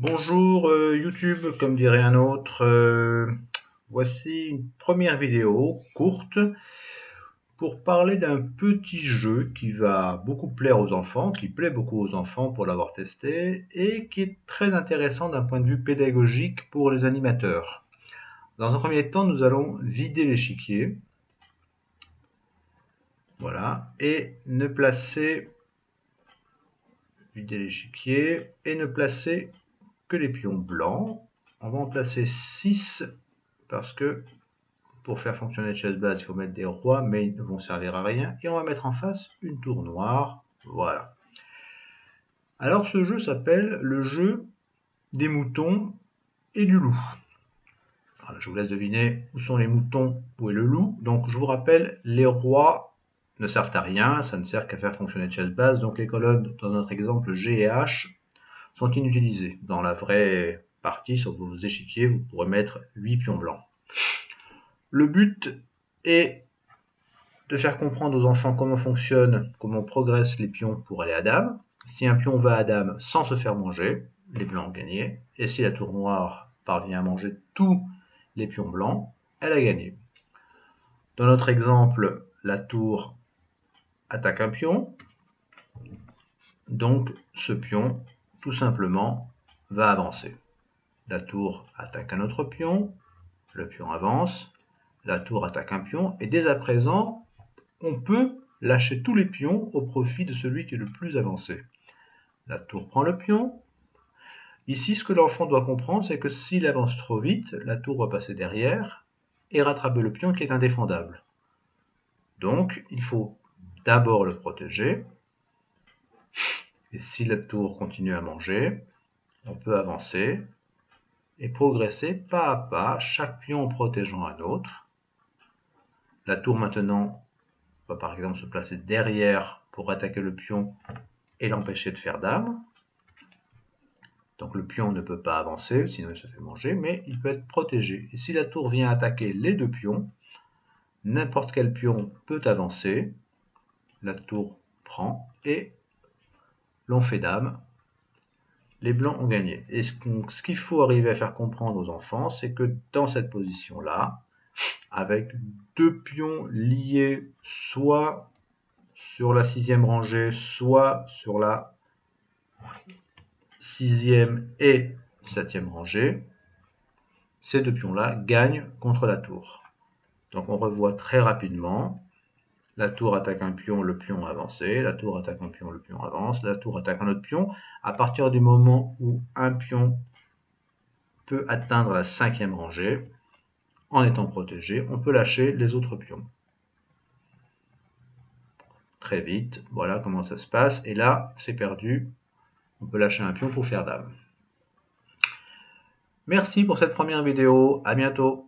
Bonjour YouTube, comme dirait un autre. Voici une première vidéo courte pour parler d'un petit jeu qui va beaucoup plaire aux enfants, qui plaît beaucoup aux enfants pour l'avoir testé et qui est très intéressant d'un point de vue pédagogique pour les animateurs. Dans un premier temps, nous allons vider l'échiquier. Voilà, et ne placer vider l'échiquier et ne placer que les pions blancs. On va en placer 6 parce que pour faire fonctionner Chessbase, il faut mettre des rois, mais ils ne vont servir à rien. Et on va mettre en face une tour noire. Voilà. Alors ce jeu s'appelle le jeu des moutons et du loup. Alors, je vous laisse deviner où sont les moutons, où est le loup. Donc je vous rappelle, les rois ne servent à rien, ça ne sert qu'à faire fonctionner Chessbase. Donc les colonnes, dans notre exemple G et H, sont inutilisées. Dans la vraie partie, sur vos échiquiers, vous pourrez mettre 8 pions blancs. Le but est de faire comprendre aux enfants comment fonctionne, comment progressent les pions pour aller à dame. Si un pion va à dame sans se faire manger, les blancs ont gagné. Et si la tour noire parvient à manger tous les pions blancs, elle a gagné. Dans notre exemple, la tour attaque un pion. Donc ce pion, tout simplement, va avancer. La tour attaque un autre pion. Le pion avance. La tour attaque un pion. Et dès à présent, on peut lâcher tous les pions au profit de celui qui est le plus avancé. La tour prend le pion. Ici, ce que l'enfant doit comprendre, c'est que s'il avance trop vite, la tour va passer derrière et rattraper le pion qui est indéfendable. Donc, il faut d'abord le protéger. Et si la tour continue à manger, on peut avancer et progresser pas à pas, chaque pion en protégeant un autre. La tour maintenant va par exemple se placer derrière pour attaquer le pion et l'empêcher de faire dame. Donc le pion ne peut pas avancer, sinon il se fait manger, mais il peut être protégé. Et si la tour vient attaquer les deux pions, n'importe quel pion peut avancer, la tour prend et l'on fait dame. Les blancs ont gagné. Et ce qu'il faut arriver à faire comprendre aux enfants, c'est que dans cette position-là, avec deux pions liés soit sur la 6e rangée, soit sur la 6e et 7e rangée, ces deux pions-là gagnent contre la tour. Donc on revoit très rapidement, la tour attaque un pion, le pion a avancé, la tour attaque un pion, le pion avance, la tour attaque un autre pion. À partir du moment où un pion peut atteindre la 5e rangée, en étant protégé, on peut lâcher les autres pions. Très vite, voilà comment ça se passe. Et là, c'est perdu. On peut lâcher un pion pour faire dame. Merci pour cette première vidéo. À bientôt.